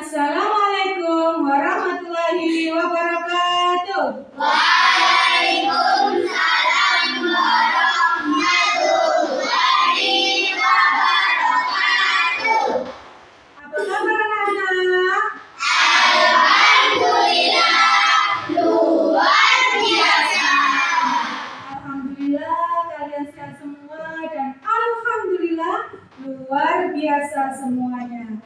Assalamualaikum warahmatullahi wabarakatuh. Waalaikumsalam warahmatullahi wabarakatuh. Apa kabar anak-anak? Alhamdulillah, luar biasa. Alhamdulillah kalian sehat semua dan alhamdulillah luar biasa semuanya.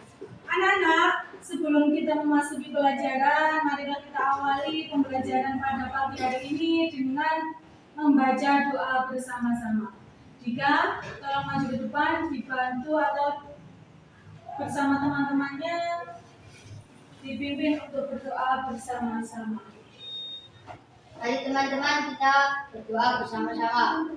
Anak-anak, sebelum kita memasuki pelajaran, marilah kita awali pembelajaran pada pagi hari ini dengan membaca doa bersama-sama. Jika tolong maju ke depan, dibantu atau bersama teman-temannya dipimpin untuk berdoa bersama-sama. Mari teman-teman kita berdoa bersama-sama.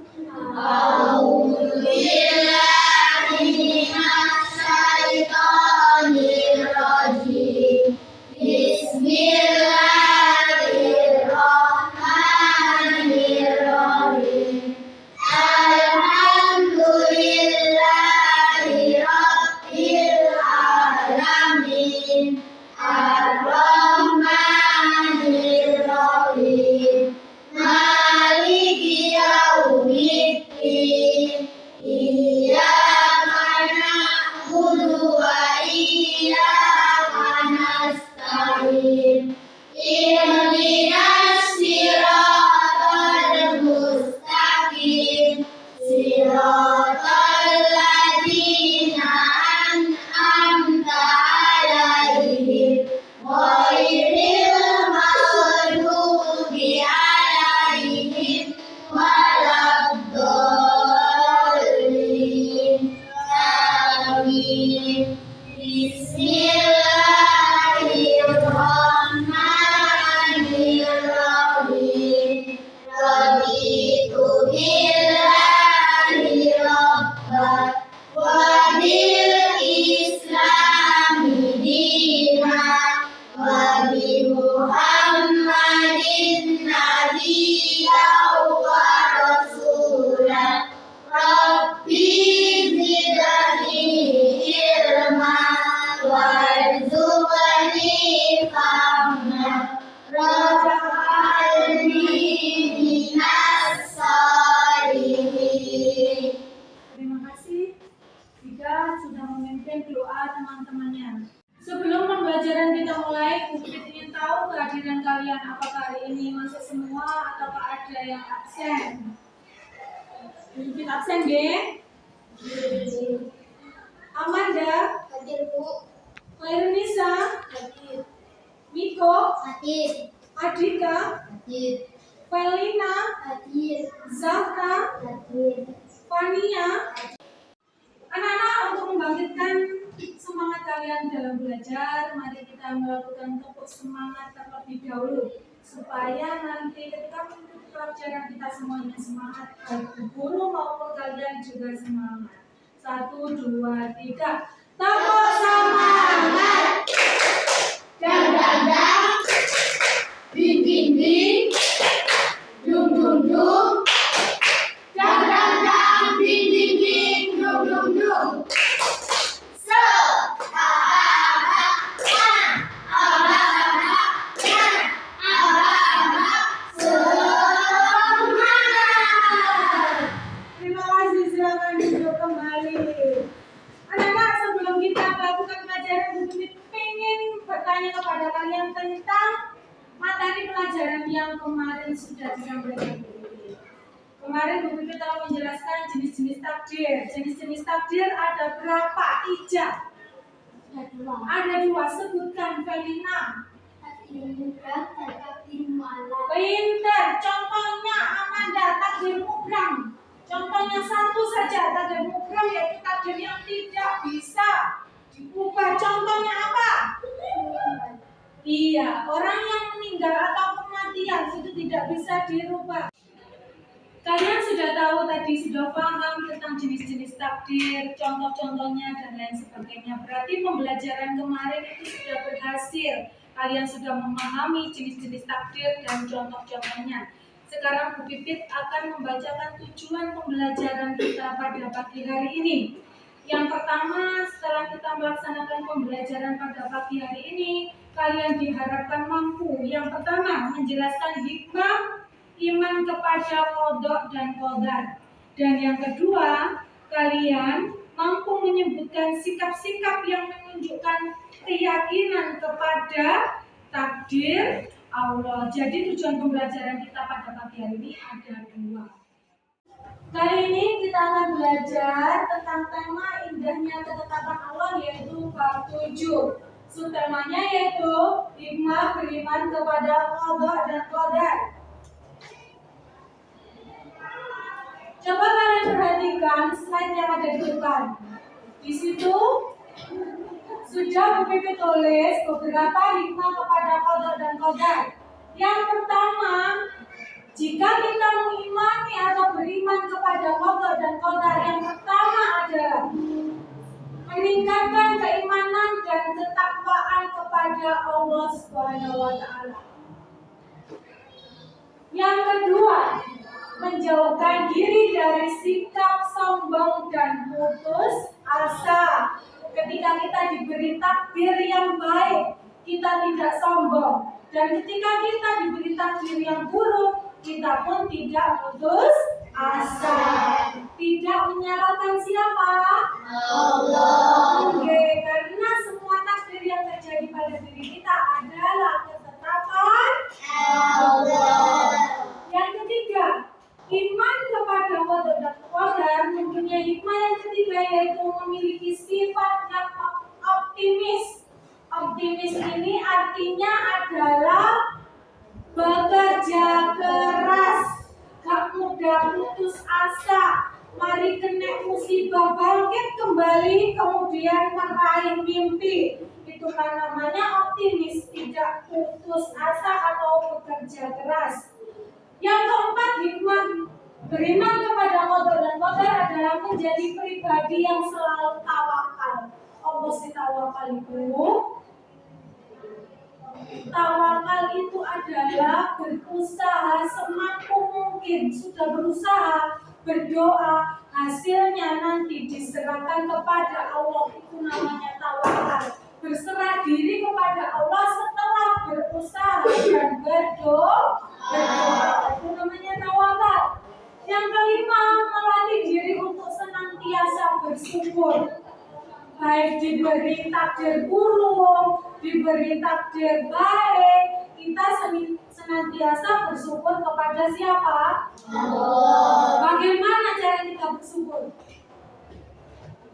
A'udzubillahiminasyaitonirrajim. Bismillahirrahmanirrahim. Alhamdulillahi rabbil alamin. Ar-Rahmanir-Rahim. Maliki yaumiddin. Iyyaka na'budu wa iyyaka nasta'in. Ihdinas siratal mustaqim. Siratal ladzina an'amta 'alaihim ghairil maghdubi 'alaihim waladdallin. Amin. Bismillahirrahmanirrahim. Raditu billahi rabban wa bil islami dinan wa bi Muhammadin nabiyyan wa rasulan. Rabbi zidni ilma warzuqni fahma waj'alni minas sholihin. Terima kasih jika sudah memimpin doa teman-temannya. Sebelum pembelajaran kita mulai, Bukit ingin tahu kehadiran kalian. Apakah hari ini masuk semua ataukah ada yang absen? Bukit absen, deh. Amanda, Hadir Bu. Clairnisa, Hadir. Miko, Hadir. Adika, Hadir. Felina, Hadir. Zahra, Hadir. Fania. Anak-anak, untuk membangkitkan semangat kalian dalam belajar, mari kita melakukan tepuk semangat terlebih dahulu supaya nanti ketika mengikuti pelajaran kita semuanya semangat, baik guru maupun kalian juga semangat. 1, 2, 3. Tepuk semangat. Dang dang dang. Ding ding ding. Dung dung dung. Dang dang dang. Ding ding ding. Dung dung dung. Terima kasih, silakan duduk kembali. Anak-anak, sebelum kita melakukan pelajaran, Bu Pipit pengen bertanya kepada kalian tentang materi pelajaran yang kemarin sudah disampaikan Bu Pipit. Kemarin Bu Pipit telah menjelaskan jenis-jenis takdir. Jenis-jenis takdir ada berapa? Ijab. Ada 2, sebutkan Felina. Pinter. Contohnya Amanda, takdir mugram. Contohnya 1 saja, takdir mugram yaitu takdir yang tidak bisa diubah. Contohnya apa? Iya, orang yang meninggal atau kematian itu tidak bisa dirubah. Kalian sudah tahu tadi, sudah paham tentang jenis-jenis takdir, contoh-contohnya dan lain sebagainya. Berarti pembelajaran kemarin itu sudah berhasil. Kalian sudah memahami jenis-jenis takdir dan contoh-contohnya. Sekarang Bu Pipit akan membacakan tujuan pembelajaran kita pada pagi hari ini. Yang pertama, setelah kita melaksanakan pembelajaran pada pagi hari ini, kalian diharapkan mampu. Yang pertama, menjelaskan hikmah iman kepada qadha dan qadar. Dan yang kedua, kalian mampu menyebutkan sikap-sikap yang menunjukkan keyakinan kepada takdir Allah. Jadi tujuan pembelajaran kita pada pagi hari ini ada dua. Kali ini kita akan belajar tentang tema indahnya ketetapan Allah, yaitu bab 7. Subtemanya yaitu hikmah beriman kepada qadha dan qadar. Coba kalian perhatikan slide yang ada di depan. Di situ sudah begitu tulis beberapa hikmah kepada qadha dan qadar. Yang pertama, jika kita mengimani atau beriman kepada qadha dan qadar, yang pertama adalah meningkatkan keimanan dan ketakwaan kepada Allah Subhanahu wa taala. Yang kedua, menjauhkan diri dari sikap sombong dan putus asa. Ketika kita diberi takdir yang baik, kita tidak sombong. Dan ketika kita diberi takdir yang buruk, kita pun tidak putus asa. Tidak menyalahkan siapa? Allah. Oke, karena semua takdir yang terjadi pada diri kita adalah ketetapan Allah. Yang ketiga, iman kepada qadha dan qadar mempunyai hikmah yang ketiga, yaitu memiliki sifat yang optimis. Optimis ini artinya adalah bekerja keras, gak mudah putus asa, mari kena musibah bangkit kembali, kemudian meraih mimpi. Itu kan namanya optimis, tidak putus asa atau bekerja keras. Yang keempat, hikmah beriman kepada qadha dan qadar adalah menjadi pribadi yang selalu tawakal. Allah si tawakal itu adalah berusaha semampu mungkin. Sudah berusaha, berdoa, hasilnya nanti diserahkan kepada Allah. Itu namanya tawakal. Berserah diri kepada Allah setelah berusaha dan berdoa. Itu namanya tawakal. Yang kelima, melatih diri untuk senantiasa bersyukur. Baik diberi takdir buruk, diberi takdir baik, kita senantiasa bersyukur kepada siapa? Allah. Bagaimana cara kita bersyukur?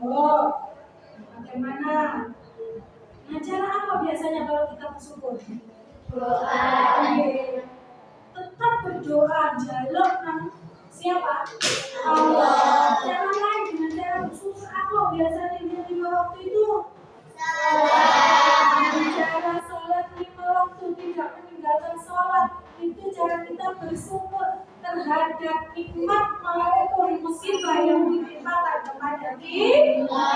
Oh, bagaimana? Nah, cara apa biasanya kalau kita bersyukur? Doa. Tetap berdoa, jaluk siapa? Allah. Cara lain dengan cara bersyukur apa biasanya di 5 waktu itu? Cara sholat 5 waktu, tidak meninggalkan sholat. Itu cara kita bersyukur terhadap nikmat maupun musibah yang ditimpakan kepada kita.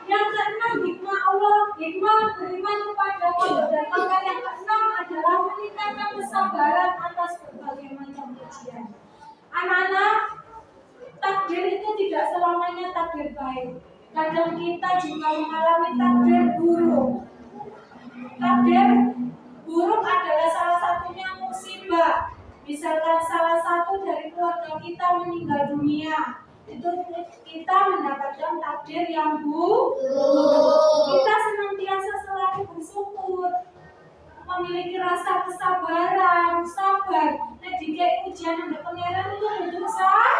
Yang keenam, hikmah Allah, hikmah beriman kepada qadha dan qadar. Yang keenam adalah meningkatkan kesabaran atas berbagai macam ujian. Anak-anak, takdir itu tidak selamanya takdir baik. Kadang kita juga mengalami takdir buruk. Takdir buruk adalah salah satunya musibah. Misalkan salah satu dari keluarga kita meninggal dunia, itu kita mendapatkan takdir yang buruk. Kita senantiasa selalu bersyukur, memiliki rasa kesabaran, sabar. Nah, jika ujian ada pangeran itu untuk sabar,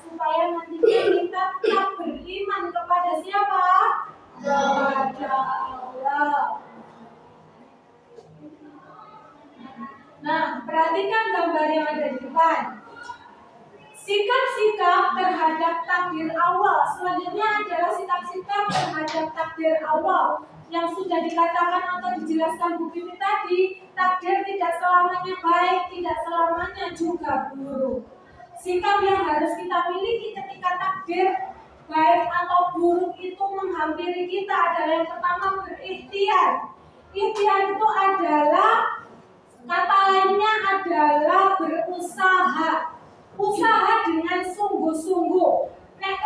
supaya nantinya kita tetap beriman kepada siapa? Kepada Allah. Nah, perhatikan gambar yang ada di depan. Sikap-sikap terhadap takdir Allah. Selanjutnya adalah sikap-sikap terhadap takdir Allah. Yang sudah dikatakan atau dijelaskan Bu Bibi tadi, takdir tidak selamanya baik, tidak selamanya juga buruk. Sikap yang harus kita miliki ketika takdir baik atau buruk itu menghampiri kita adalah yang pertama, berikhtiar. Ikhtiar itu adalah, kata lainnya adalah berusaha. Usaha dengan sungguh-sungguh. Nek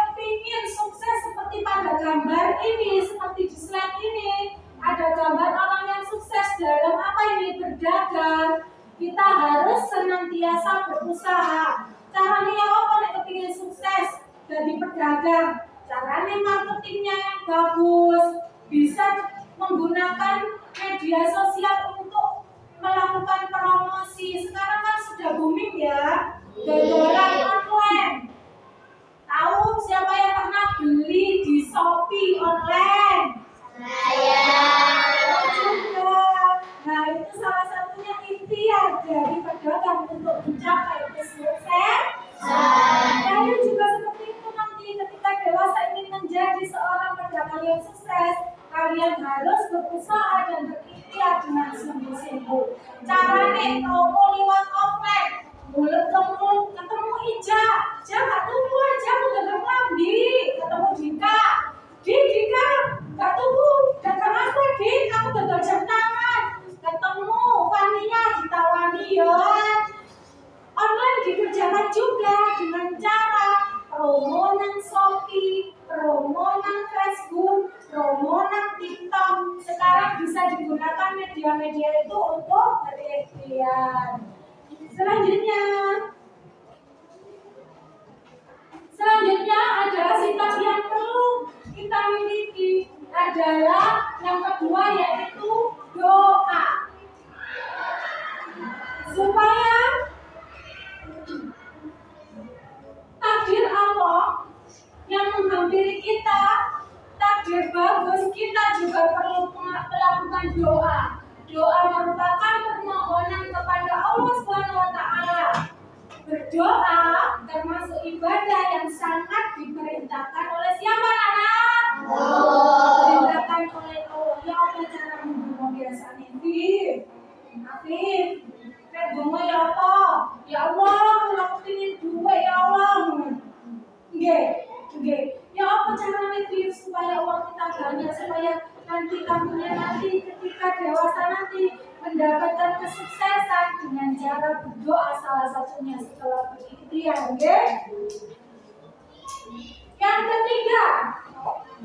kita harus senantiasa berusaha. Caranya apa nek kepingin sukses jadi pedagang? Caranya marketingnya yang bagus, bisa menggunakan media sosial untuk melakukan promosi. Sekarang kan sudah booming ya, jualan online. Tahu siapa yang pernah beli di Shopee online? Saya. Juga. Nah, itu salah satunya ikhtiar dari pedagang untuk mencapai kesuksesan. Kalian juga seperti itu nanti ketika dewasa ingin menjadi seorang pedagang yang sukses, kalian harus berusaha dan berikhtiar dengan sungguh-sungguh. Caranya promo lewat offline. Boleh ketemu Ija gak tunggu aja aku dagang lambi. Ketemu Dika gak tunggu dagang apa Dik, aku dagang jam tangan. Ketemu Fania ditawani ya. Online dikerjakan juga dengan cara promo nang Shopee, promo nang Facebook, promo nang TikTok. Sekarang bisa digunakan media-media itu untuk berikhtiar. Selanjutnya adalah sikap yang perlu kita miliki adalah yang kedua, yaitu doa. Supaya takdir Allah yang menghampiri kita, takdir bagus, kita juga perlu melakukan doa. Doa merupakan permohonan kepada Allah SWT. Berdoa termasuk ibadah yang sangat diperintahkan oleh siapa, anak? Diperintahkan oleh Allah. Ya apa cara mendoa biasa nih? Afif, kayak donga ya apa? Ya Allah, aku pengin duit ya Allah. Nggih. Ya apa caranya Afif supaya uang kita banyak, supaya nanti ketika dewasa nanti mendapatkan kesuksesan dengan cara berdoa, salah satunya setelah berikhtiar, nggih. Yang ketiga,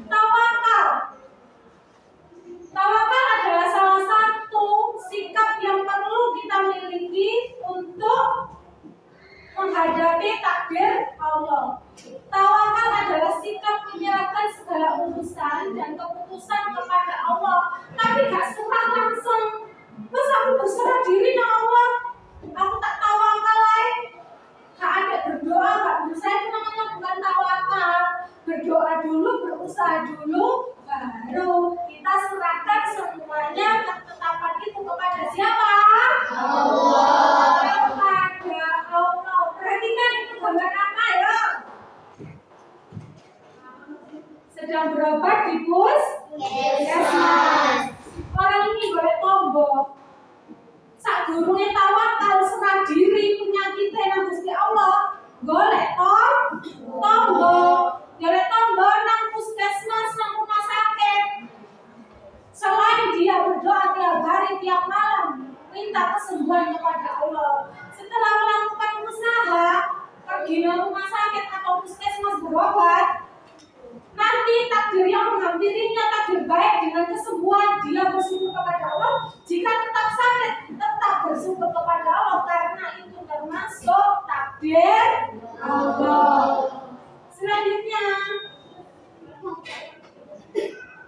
tawakal. Tawakal adalah salah satu sikap yang perlu kita miliki untuk menghadapi takdir Allah. Tawakal adalah sikap menyerahkan segala urusan dan keputusan kepada Allah, tapi gak serah langsung. Terus aku berserah diri sama Allah, aku tak tawakal lagi. Gak ada berdoa, gak berusaha, itu namanya bukan tawakal. Berdoa dulu, berusaha dulu, baru kita serahkan semuanya ketetapan itu kepada siapa? Allah. Kepada Allah. Perhatikan itu gambar apa ya? Sedang berobat di puskesmas. Orang ini boleh tombol. Sak gurunge tawakal, serah diri, penyakitnya nang Gusti Allah. Golek tombol. Golek tombol nang puskesmas, nang rumah sakit. Selain dia berdoa tiap hari, tiap malam, minta kesembuhan kepada Allah. Setelah melakukan usaha, pergi ke rumah sakit atau puskesmas berobat, nanti takdir yang menghampirinya takdir baik dengan kesembuhan, dia bersyukur kepada Allah. Jika tetap sakit, tetap bersyukur kepada Allah karena itu termasuk takdir Allah. Selanjutnya,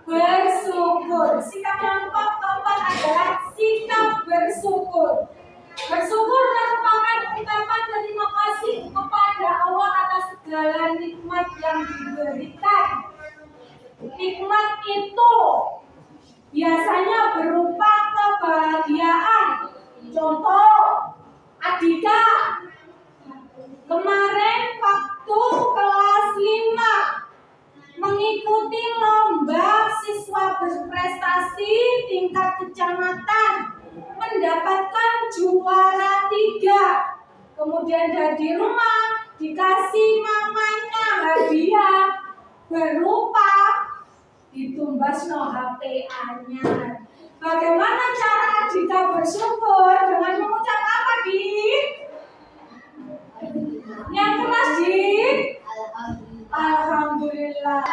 bersyukur. Sikap yang keempat adalah sikap bersyukur. Bersyukur merupakan ungkapan terima kasih kepada Allah atas segala nikmat yang diberikan. Nikmat itu biasanya berupa kebahagiaan. Contoh, Adika kemarin waktu kelas 5 mengikuti lomba siswa berprestasi tingkat kecamatan, mendapatkan juara 3. Kemudian dari rumah dikasih mamanya hadiah berupa ditumbas HP-nya. Bagaimana cara Adika bersyukur? Dengan mengucap apa, Dik? Yang keras, Dik? Alhamdulillah.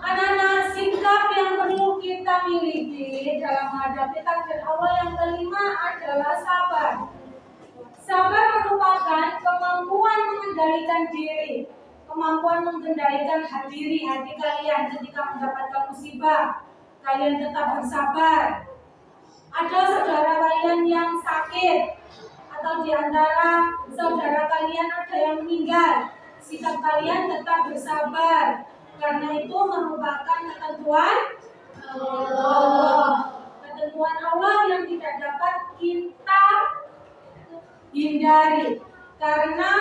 Anak-anak, sikap yang perlu kita miliki dalam menghadapi takdir Allah yang kelima adalah sabar. Sabar merupakan kemampuan mengendalikan diri, kemampuan mengendalikan hati kalian ketika mendapatkan musibah. Kalian tetap bersabar. Ada saudara kalian yang sakit, atau di antara saudara kalian ada yang meninggal. Sikap kalian tetap bersabar, karena itu merupakan ketentuan Allah. Ketentuan Allah yang tidak dapat kita hindari, karena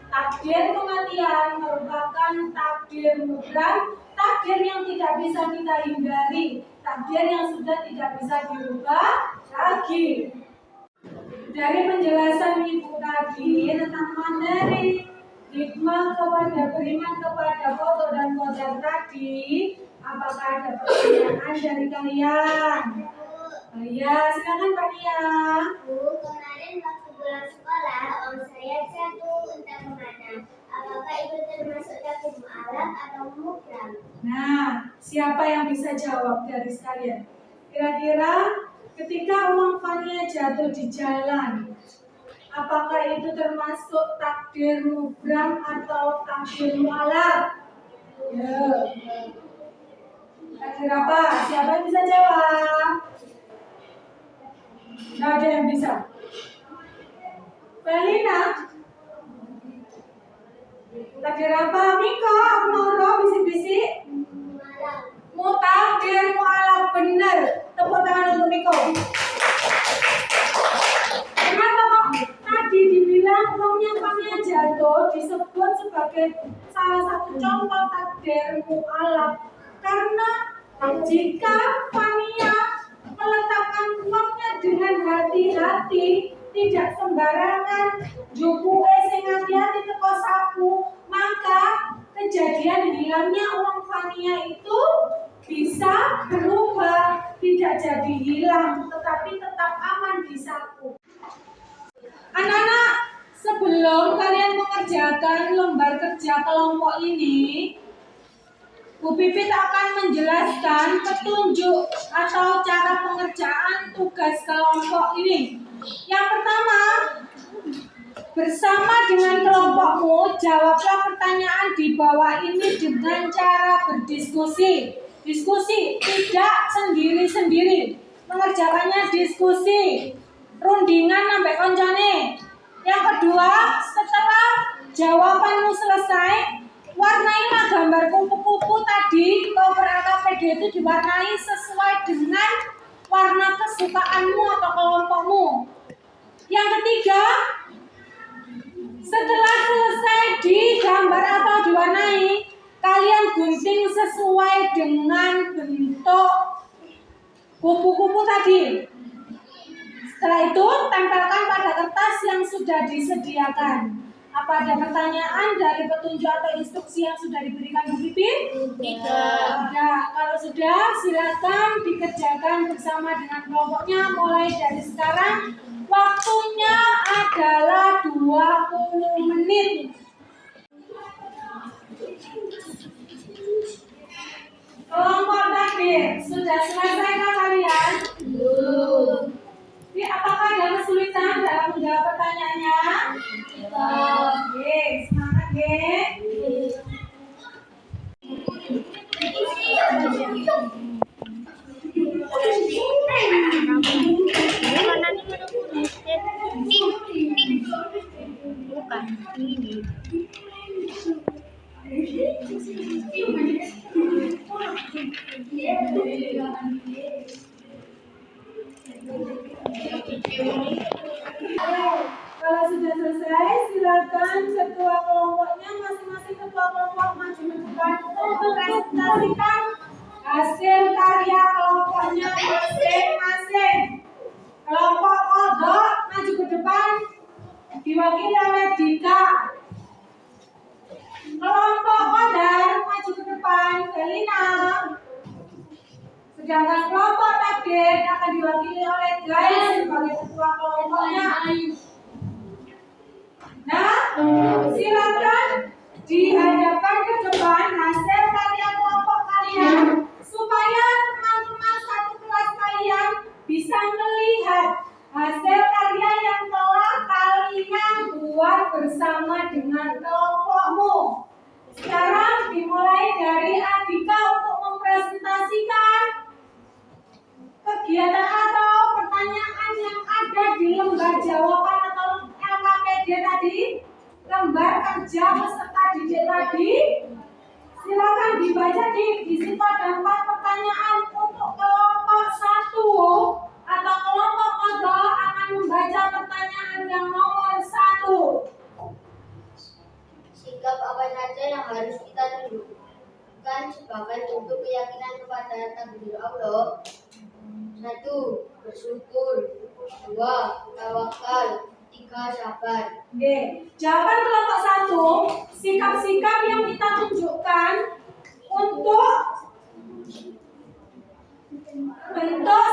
takdir kematian merupakan takdir mubram, takdir yang tidak bisa kita hindari, takdir yang sudah tidak bisa dirubah lagi. Dari penjelasan ibu tadi tentang mandiri, hikmah kepada beriman kepada qada dan qadar tadi, apakah ada pertanyaan dari kalian? Ya, silakan Pak Nia. Bu, kemarin waktu pulang sekolah, om saya jatuh entah kemana. Apakah itu termasuk takdir mu'alaf atau mubram? Nah, siapa yang bisa jawab dari sekalian? Kira-kira ketika uang Fania jatuh di jalan, apakah itu termasuk takdir mubram atau takdir mu'alaf? Ya. Takdir apa? Siapa yang bisa jawab? Tidak ada yang bisa. Felina, takdir apa? Miko, aku mau bisik-bisik. Mau takdir mu'alaf, benar. Tepuk tangan untuk Miko. Kenapa kok tadi dibilang uangnya Fania jatuh disebut sebagai salah satu contoh takdir mu'alaf? Karena jika Fania meletakkan uangnya dengan hati-hati, tidak sembarangan, jupuke sing hati-hati teko saku, maka kejadian hilangnya uang Fania itu bisa berubah, tidak jadi hilang, tetapi tetap aman di saku. Anak-anak, sebelum kalian mengerjakan lembar kerja kelompok ini, Bu Pipit akan menjelaskan petunjuk atau cara pengerjaan tugas kelompok ini. Yang pertama, bersama dengan kelompokmu, jawablah pertanyaan di bawah ini dengan cara berdiskusi. Diskusi, tidak sendiri-sendiri. Mengerjakannya diskusi, rundingan sampai koncone. Yang kedua, setelah jawabanmu selesai, warnailah gambar kupu-kupu tadi, cover LKPD itu diwarnai sesuai dengan warna kesukaanmu atau kelompokmu. Yang ketiga, setelah selesai digambar atau diwarnai, kalian gunting sesuai dengan bentuk kupu-kupu tadi. Setelah itu, tempelkan pada kertas yang sudah disediakan. Apa ada pertanyaan dari petunjuk atau instruksi yang sudah diberikan Bu Pipit? Tidak. Kalau sudah, silakan dikerjakan bersama dengan kelompoknya mulai dari sekarang. Waktunya adalah 20 menit. Kelompok takdir, sudah selesaikah kalian? Belum. Jadi apakah ada kesulitan dalam menjawab pertanyaannya? Oke, semangat ya. Bukan ini. Kalau sudah selesai, silakan ketua kelompoknya masing-masing ketua kelompok maju ke depan untuk presentasikan hasil karya kelompoknya masing-masing. Kelompok kodok maju ke depan diwakili oleh Dika. Kelompok kodar maju ke depan Felina. Sedangkan kelompok takdir akan diwakili oleh Guys sebagai ketua kelompoknya. Nah, silakan dihadapkan ke depan hasil karya kelompok kalian supaya kerja peserta didik tadi? Silakan dibaca di situ ada 4 pertanyaan untuk kelompok 1 atau kelompok kodok akan membaca pertanyaan yang nomor 1. Sikap apa saja yang harus kita tunjukkan sebagai bentuk keyakinan kepada takdir Allah? 1. Bersyukur. 2. Tawakal. 3. Sabar. Oke, jawaban kelompok 1, sikap-sikap yang kita tunjukkan untuk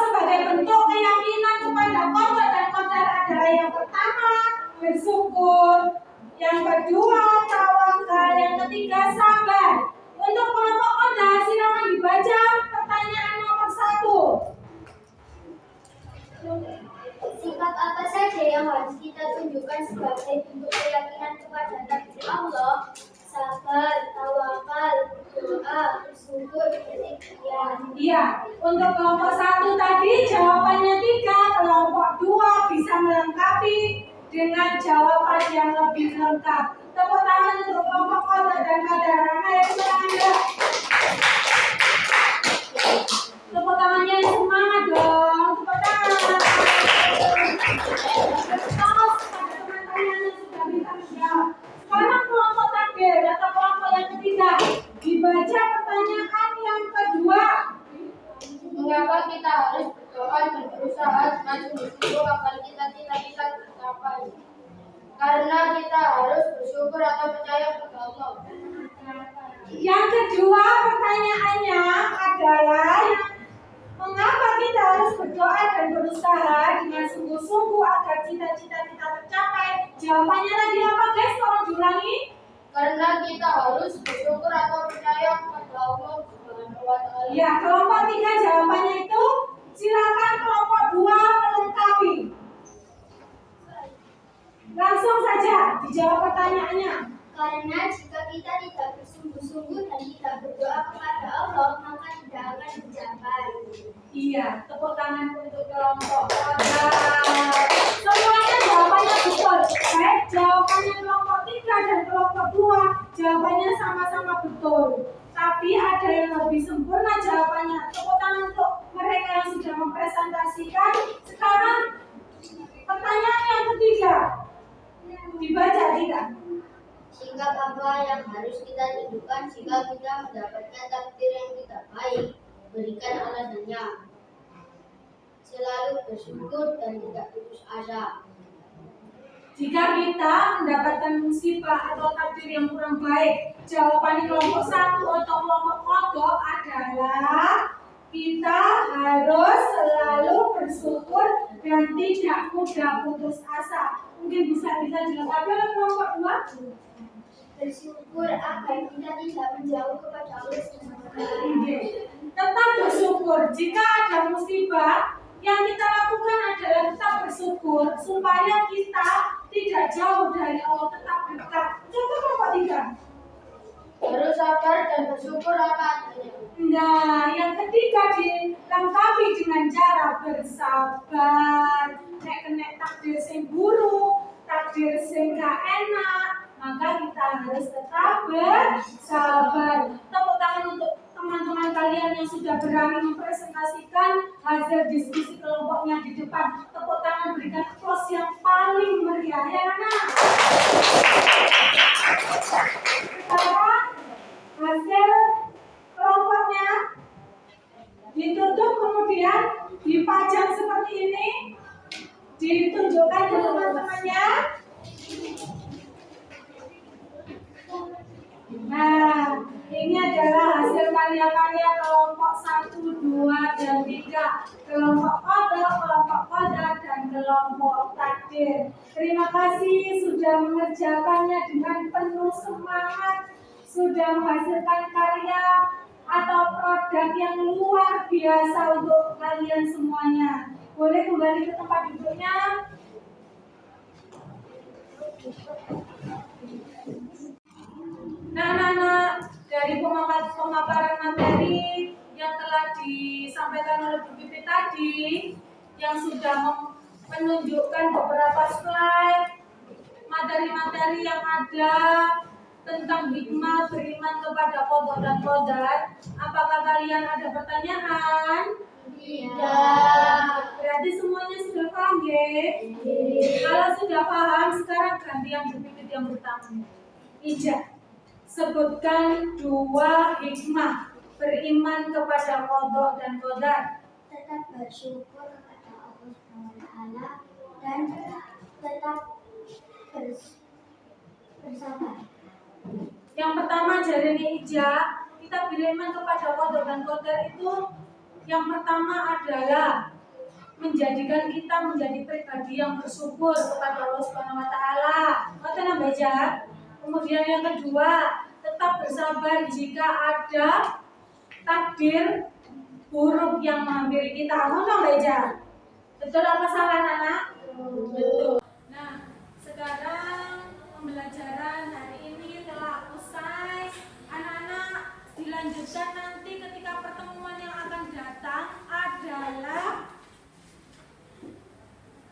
sebagai bentuk keyakinan kepada kodok dan qadar adalah yang pertama bersyukur, yang kedua tawakal, yang ketiga sabar. Untuk kelompok kodok silakan dibaca pertanyaan nomor 1. Sikap apa saja yang harus kita tunjukkan sebagai bentuk keyakinan kepada takdir Allah? Sabar, tawakal, doa, bersyukur, berikhtiar. Iya, untuk kelompok 1 tadi jawabannya 3, kelompok 2 bisa melengkapi dengan jawaban yang lebih lengkap. Tepuk tangan untuk kelompok kodok dan kadarana yang semangat. Tepuk tangannya yang semangat dong, tepuk tangan. Terus pada teman-teman yang sudah bisa menjawab. Sekarang kelompok takdir atau kelompok yang ketiga, dibaca pertanyaan yang kedua. Mengapa kita harus berdoa dan berusaha dengan sungguh-sungguh agar kita bisa tercapai? Karena kita harus bersyukur atau percaya kepada Allah. Yang kedua pertanyaannya adalah mengapa kita harus berdoa dan berusaha dengan sungguh-sungguh agar cita-cita kita tercapai? Jawabannya tadi apa guys? Tolong diulangi. Karena kita harus bersyukur atau percaya kepada Allah Subhanahu wa Ta'ala. Ya, kelompok 3 jawabannya itu. Silakan kelompok 2 melengkapi. Langsung saja dijawab pertanyaannya. Karena jika kita tidak bersungguh-sungguh dan tidak berdoa kepada Allah, maka tidak akan tercapai. Iya, tepuk tangan untuk kelompok kodok. Semuanya jawabannya betul. Baik, jawabannya kelompok 3 dan kelompok 2 jawabannya sama-sama betul. Tapi ada yang lebih sempurna jawabannya. Tepuk tangan untuk mereka yang sudah mempresentasikan. Sekarang pertanyaan yang ketiga. Dibaca tidak? Sikap apa yang harus kita tunjukkan jika kita mendapatkan takdir yang tidak baik? Berikan alasannya. Selalu bersyukur dan tidak putus asa. Jika kita mendapatkan musibah atau takdir yang kurang baik, jawaban kelompok 1 atau kelompok kodok adalah kita harus selalu bersyukur dan tidak mudah putus asa. Mungkin bisa dilengkapi oleh kelompok 2. Bersyukur agar kita tidak menjauh kepada Allah Subhanahu wa Ta'ala. Tetap bersyukur. Jika ada musibah, yang kita lakukan adalah tetap bersyukur supaya kita tidak jauh dari Allah, tetap dekat. Contoh kelompok 3. Harus sabar dan bersyukur apa adanya. Nah, yang ketiga dilengkapi dengan cara bersabar. Nek kena takdir sing buruk, takdir sing gak enak, maka kita harus tetap bersabar. Tepuk tangan untuk teman-teman kalian yang sudah berani mempresentasikan hasil diskusi kelompoknya di depan. Tepuk tangan, berikan applause yang paling meriah ya anak. Sekarang hasil kelompoknya ditutup, kemudian dipajang seperti ini, ditunjukkan ke teman-temannya. Nah, ini adalah hasil karya-karya kelompok 1, 2, dan 3. Kelompok kodok, dan kelompok takdir. Terima kasih sudah mengerjakannya dengan penuh semangat, sudah menghasilkan karya atau produk yang luar biasa untuk kalian semuanya. Boleh kembali ke tempat duduknya. Nah, anak-anak, dari pemaparan materi yang telah disampaikan oleh Bu Pipi tadi, yang sudah menunjukkan beberapa slide, materi-materi yang ada tentang hikmah beriman kepada qadha dan qadar. Apakah kalian ada pertanyaan? Tidak. Berarti semuanya sudah paham ya? Kalau sudah paham, sekarang gantian berpikir yang pertama. Ija, sebutkan 2 hikmah beriman kepada qadha dan qadar. Tetap bersyukur kepada Allah SWT dan tetap bersabar. Yang pertama dari Ija, kita beriman kepada qadha dan qadar itu yang pertama adalah menjadikan kita menjadi pribadi yang bersyukur kepada Allah Subhanahu wa taala. Kata nambah Ija. Kemudian yang kedua, tetap bersabar jika ada takdir buruk yang menghampiri kita. Ngono nggak Ija? Betul apa salah anak? Betul. Nah, sekarang pembelajaran hari ini telah usai. Anak-anak dilanjutkan nanti ketika pertemuan yang akan datang adalah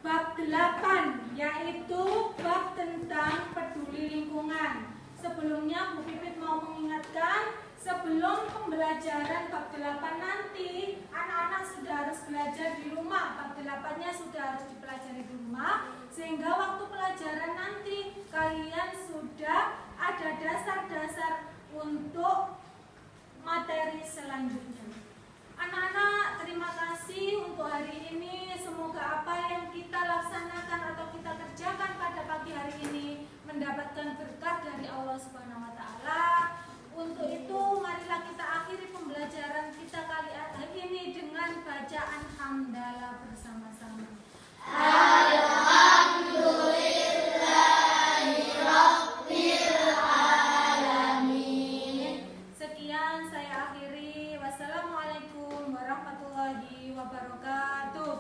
bab 8, yaitu bab tentang peduli lingkungan. Sebelumnya Bu Pipit mau mengingatkan, sebelum pembelajaran bab 8 nanti, anak-anak sudah harus belajar di rumah. Bab 8-nya sudah harus dipelajari di rumah, sehingga waktu pelajaran nanti kalian sudah ada dasar-dasar untuk materi selanjutnya. Anak-anak, terima kasih untuk hari ini. Semoga apa yang kita laksanakan atau kita kerjakan pada pagi hari ini mendapatkan berkat dari Allah Subhanahu wa taala. Untuk itu, marilah kita akhiri pembelajaran kita kali ini dengan bacaan hamdalah bersama-sama. Sekian saya akhiri. Wassalamualaikum warahmatullahi wabarakatuh.